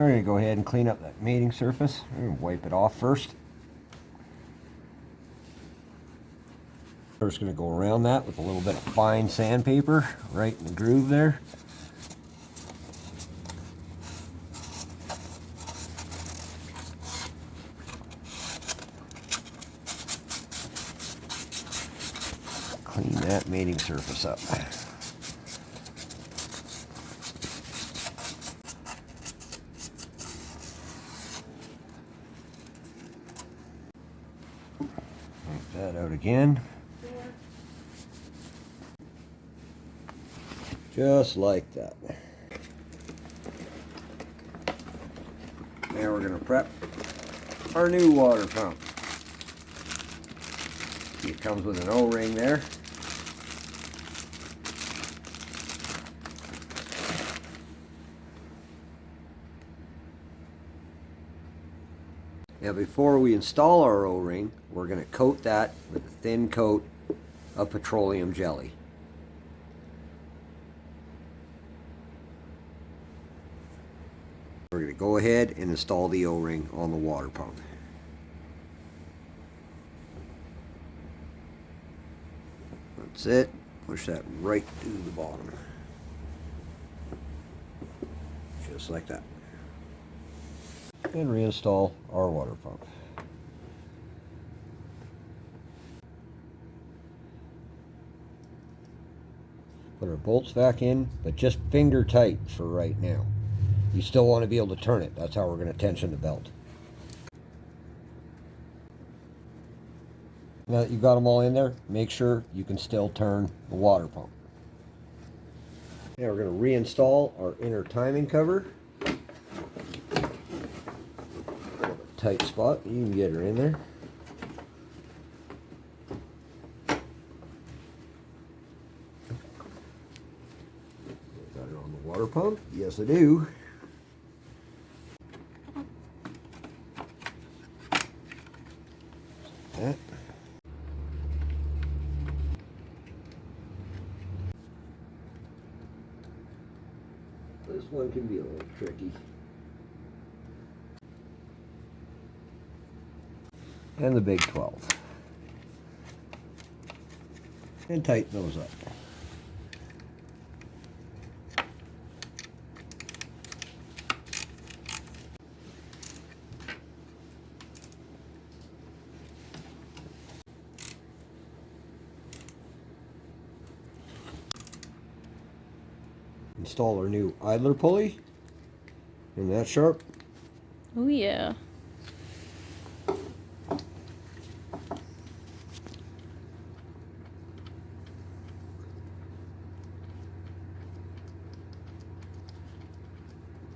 We're going to go ahead and clean up that mating surface. We're going to wipe it off first. First going to go around that with a little bit of fine sandpaper right in the groove there. Clean that mating surface up. Take that out again. Just like that. Now we're going to prep our new water pump. It comes with an O-ring there. Now before we install our O-ring, we're going to coat that with a thin coat of petroleum jelly. We're going to go ahead and install the O-ring on the water pump. That's it. Push that right to the bottom. Just like that. And reinstall our water pump. Put our bolts back in, but just finger tight for right now. You still want to be able to turn it. That's how we're going to tension the belt. Now that you've got them all in there, make sure you can still turn the water pump. Now we're going to reinstall our inner timing cover. Tight spot, you can get her in there. Got it on the water pump? Yes, I do. That. This one can be a little tricky. And the big 12. And tighten those up. Install our new idler pulley. Isn't that sharp? Oh yeah.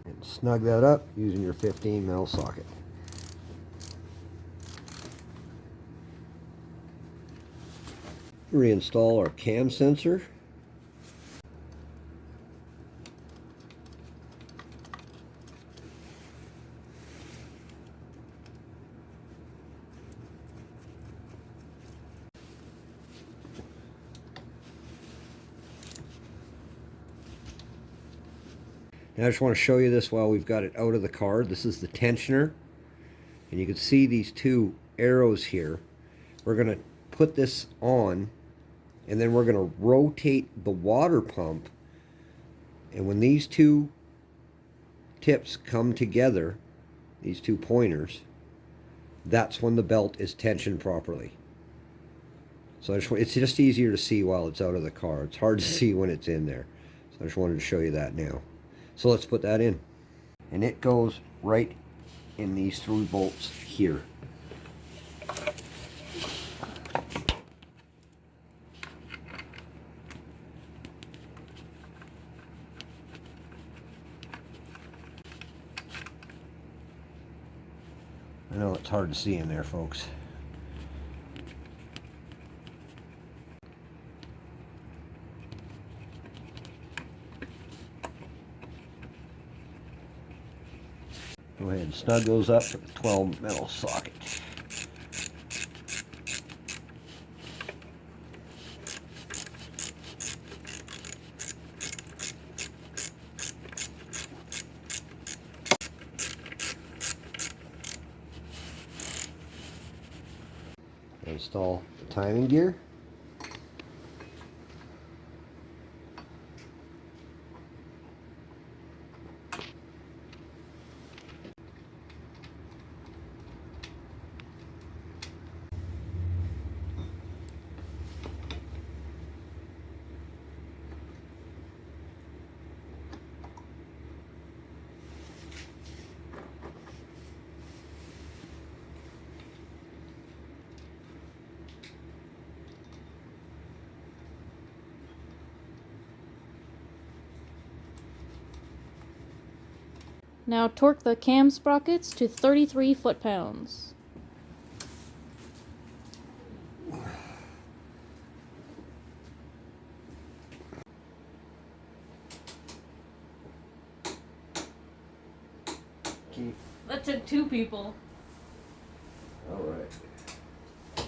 And snug that up using your 15mm socket. Reinstall our cam sensor. Now I just want to show you this while we've got it out of the car. This is the tensioner, and you can see these two arrows here. We're going to put this on, and then we're going to rotate the water pump, and when these two tips come together, these two pointers, that's when the belt is tensioned properly. So it's just easier to see while it's out of the car. It's hard to see when it's in there. So I just wanted to show you that now. So let's put that in. And it goes right in these three bolts here. I know it's hard to see in there, folks. Go ahead and snug those up with a 12mm socket. Install the timing gear. Now torque the cam sprockets to 33 foot-pounds. That took 2 people. All right.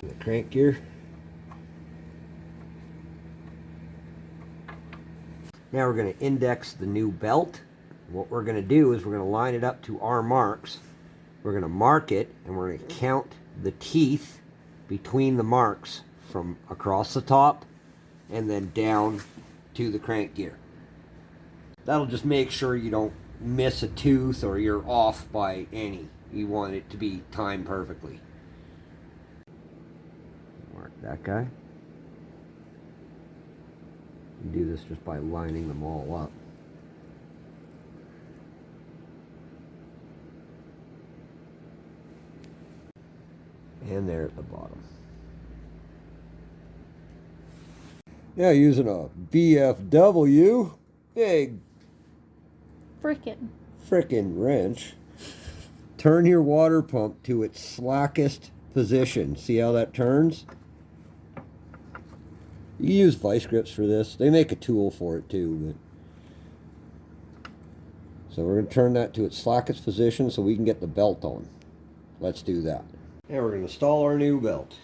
The crank gear. Now we're going to index the new belt. What we're going to do is we're going to line it up to our marks. We're going to mark it, and we're going to count the teeth between the marks from across the top and then down to the crank gear. That'll just make sure you don't miss a tooth or you're off by any. You want it to be timed perfectly. Mark that guy. You do this just by lining them all up. And there at the bottom. Now using a VFW big frickin' wrench, turn your water pump to its slackest position. See how that turns? You use vice grips for this. They make a tool for it too. So we're going to turn that to its slackest position so we can get the belt on. Let's do that. Now we're going to install our new belt.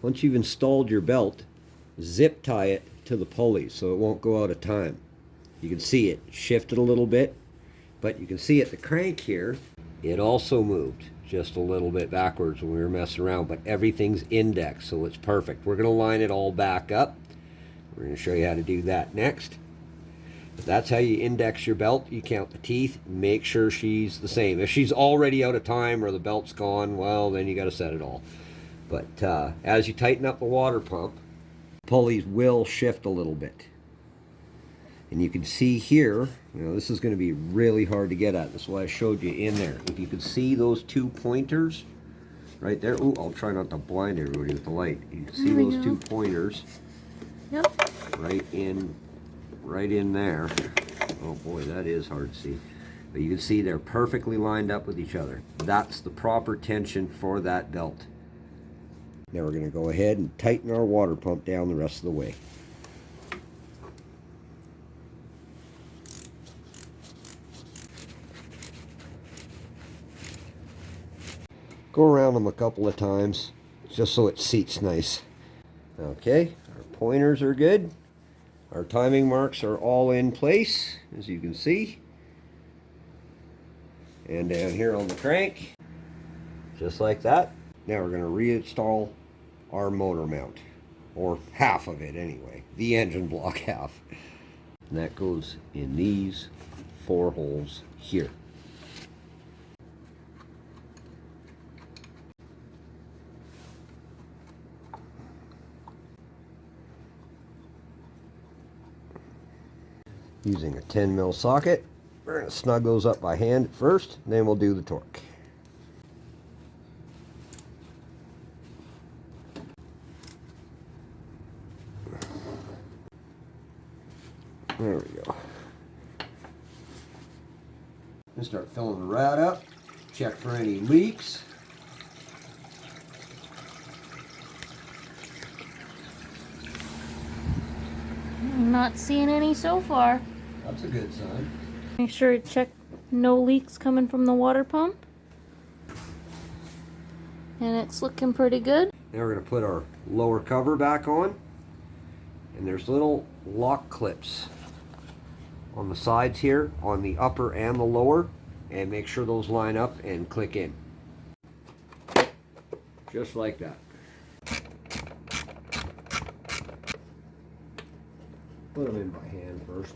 Once you've installed your belt, zip tie it to the pulley so it won't go out of time. You can see it shifted a little bit, but you can see at the crank here, it also moved just a little bit backwards when we were messing around, but everything's indexed, so it's perfect. We're going to line it all back up. We're going to show you how to do that next. But that's how you index your belt. You count the teeth, make sure she's the same. If she's already out of time or the belt's gone, well, then you got to set it all. But as you tighten up the water pump, pulleys will shift a little bit. And you can see here, this is going to be really hard to get at. That's why I showed you in there. If you could see those 2 pointers right there. Ooh, I'll try not to blind everybody with the light. You can see those 2 pointers. Yep. Right in there. Oh boy, that is hard to see. But you can see they're perfectly lined up with each other. That's the proper tension for that belt. Now we're going to go ahead and tighten our water pump down the rest of the way. Go around them a couple of times just so it seats nice. Okay, our pointers are good. Our timing marks are all in place, as you can see. And down here on the crank, just like that. Now we're going to reinstall our motor mount, or half of it anyway, the engine block half. And that goes in these 4 holes here. Using a 10mm socket, we're going to snug those up by hand first, and then we'll do the torque. There we go. And start filling the rad up, check for any leaks. I'm not seeing any so far. That's a good sign. Make sure to check no leaks coming from the water pump. And it's looking pretty good. Now we're going to put our lower cover back on. And there's little lock clips on the sides here, on the upper and the lower. and make sure those line up and click in. Just like that. Put them in by hand first.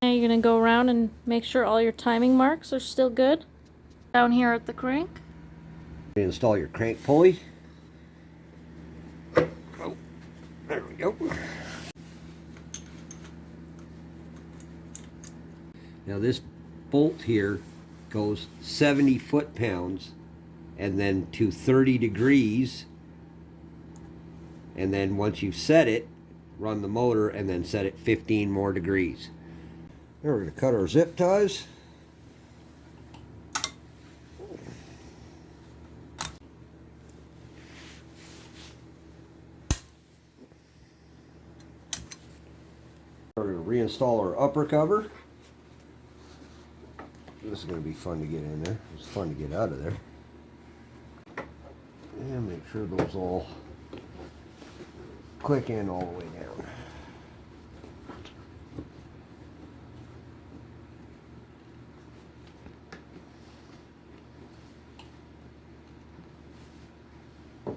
Now you're going to go around and make sure all your timing marks are still good. Down here at the crank. Install your crank pulley. Oh, there we go. Now this bolt here goes 70 foot-pounds and then to 30 degrees, and then once you've set it, run the motor and then set it 15 more degrees. Now we're going to cut our zip ties. We're going to reinstall our upper cover. This is going to be fun to get in there. It's fun to get out of there. And make sure those all click in all the way down.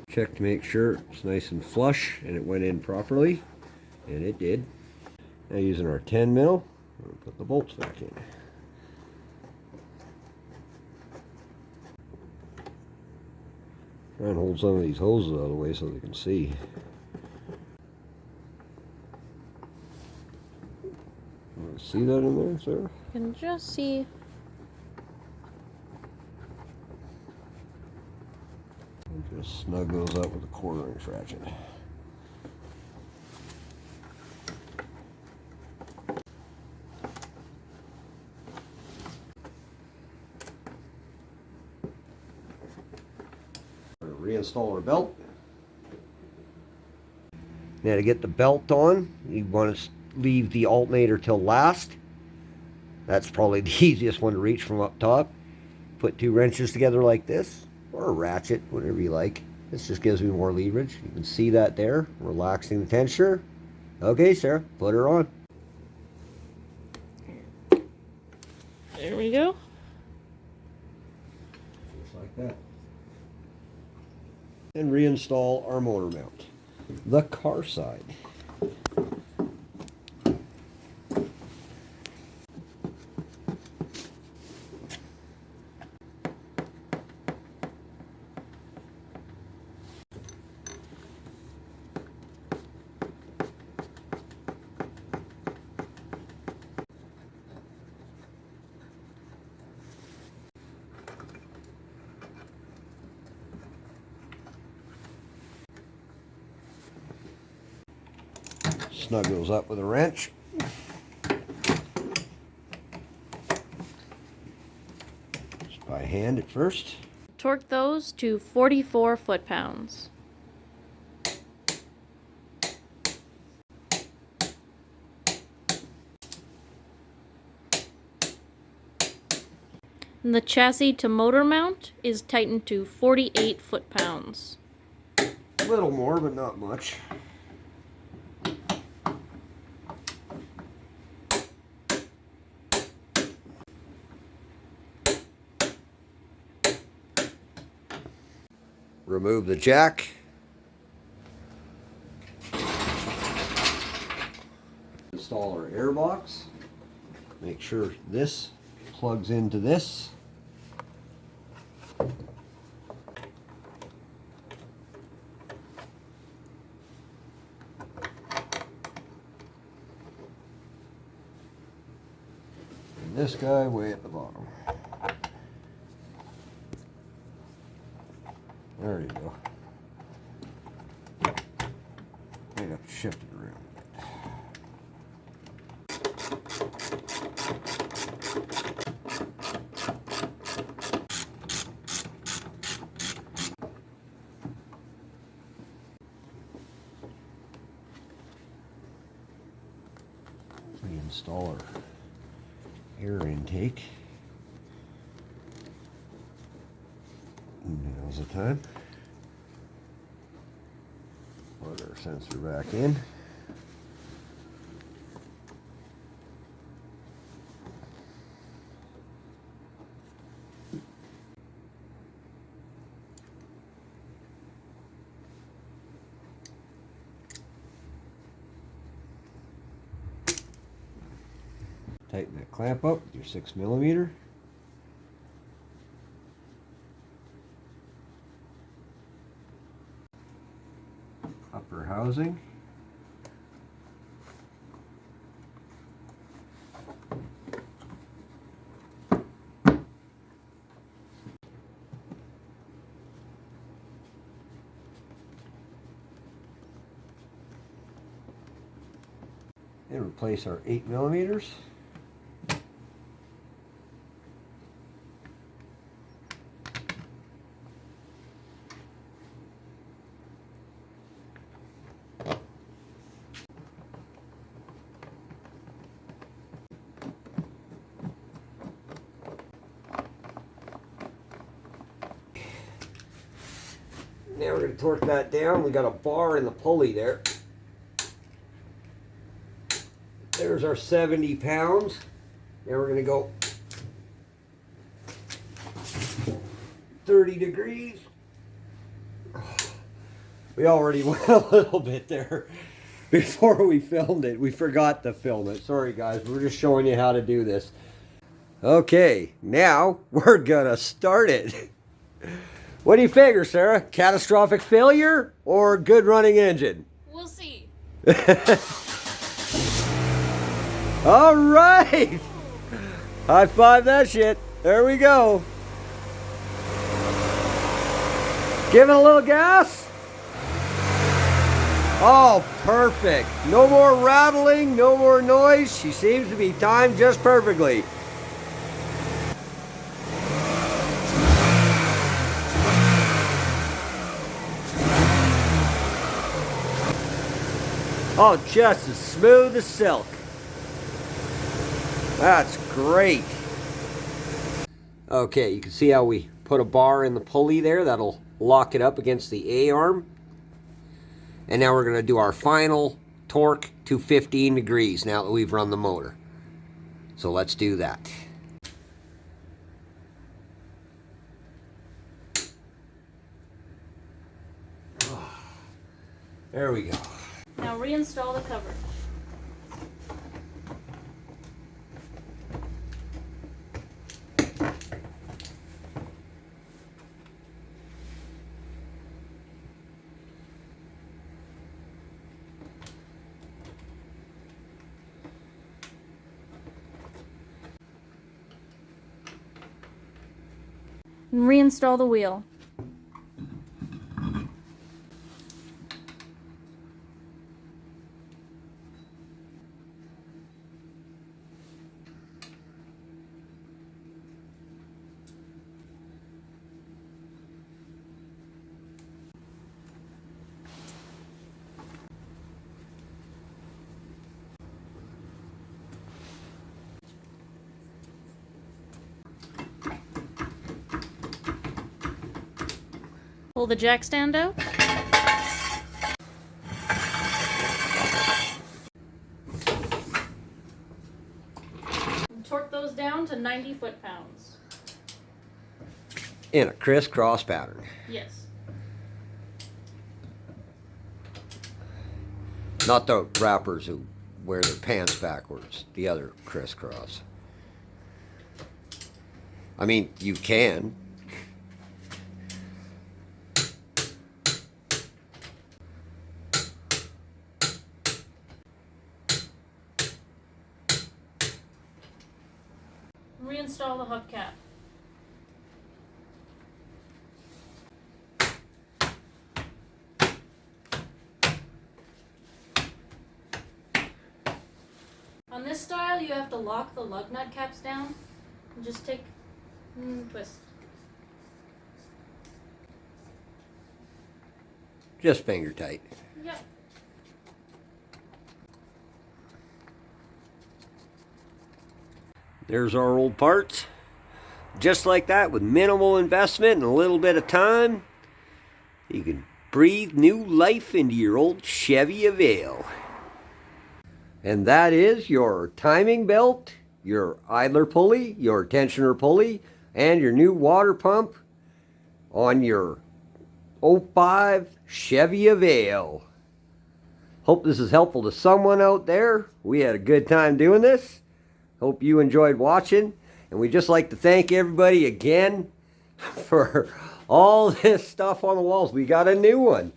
Check to make sure it's nice and flush and it went in properly, and it did. Now using our 10 mil, we're going to put the bolts back in. Try and hold some of these hoses out of the way so they can see. See that in there, Sarah? You can just see. Just snug those up with a 1/4-inch ratchet. Reinstall our belt. Now to get the belt on, you want to leave the alternator till last. That's probably the easiest one to reach from up top. Put 2 wrenches together like this, or a ratchet, whatever you like. This just gives me more leverage. You can see that there, relaxing the tensioner. Okay, Sarah, put her on. There we go. Just like that. And reinstall our motor mount. The car side. Snug those up with a wrench. Just by hand at first. Torque those to 44 foot-pounds. And the chassis to motor mount is tightened to 48 foot-pounds. A little more, but not much. Remove the jack. Install our air box. Make sure this plugs into this. And this guy way at the bottom. There you go. Might have to shift it around a bit. Reinstall our air intake. Now's the time. Put our sensor back in. Tighten that clamp up with your 6mm. Upper housing. And replace our 8mm. Now we're going to torque that down. We got a bar in the pulley there. There's our 70 pounds. Now we're going to go 30 degrees. We already went a little bit there before we filmed it. We forgot to film it. Sorry guys, we're just showing you how to do this. Okay, now we're going to start it. What do you figure, Sarah? Catastrophic failure or good running engine? We'll see. All right. High five that shit. There we go. Give it a little gas. Oh, perfect. No more rattling, no more noise. She seems to be timed just perfectly. Oh, just as smooth as silk. That's great. Okay, you can see how we put a bar in the pulley there. That'll lock it up against the A-arm. And now we're going to do our final torque to 15 degrees now that we've run the motor. So let's do that. There we go. Now reinstall the cover. And reinstall the wheel. Pull the jack stand out. And torque those down to 90 foot-pounds. In a crisscross pattern. Yes. Not the rappers who wear their pants backwards. The other crisscross. I mean, you can. Reinstall the hubcap. On this style, you have to lock the lug nut caps down and just take twist. Just finger tight. Yep. There's our old parts. Just like that, with minimal investment and a little bit of time, you can breathe new life into your old Chevy Aveo. And that is your timing belt, your idler pulley, your tensioner pulley, and your new water pump on your '05 Chevy Aveo. Hope this is helpful to someone out there. We had a good time doing this. Hope you enjoyed watching. And we'd just like to thank everybody again for all this stuff on the walls. We got a new one.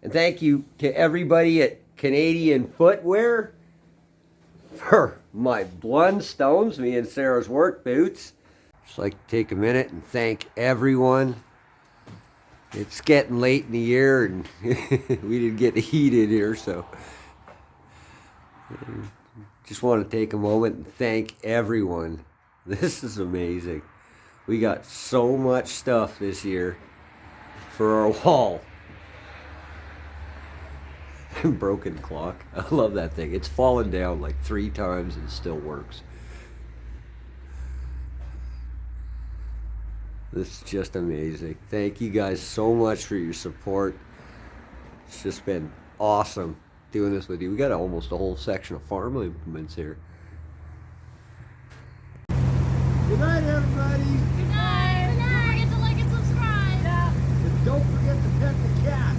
And thank you to everybody at Canadian Footwear for my Blundstones, me and Sarah's work boots. Just like to take a minute and thank everyone. It's getting late in the year and we didn't get the heat in here, so just want to take a moment and thank everyone. This is amazing. We got so much stuff this year for our wall. Broken clock. I love that thing. It's fallen down like 3 times and still works. This is just amazing. Thank you guys so much for your support. It's just been awesome doing this with you. We got almost a whole section of farm implements here. Good night, everybody. Good night. Good night. Don't forget to like and subscribe. Yeah. And don't forget to pet the cat.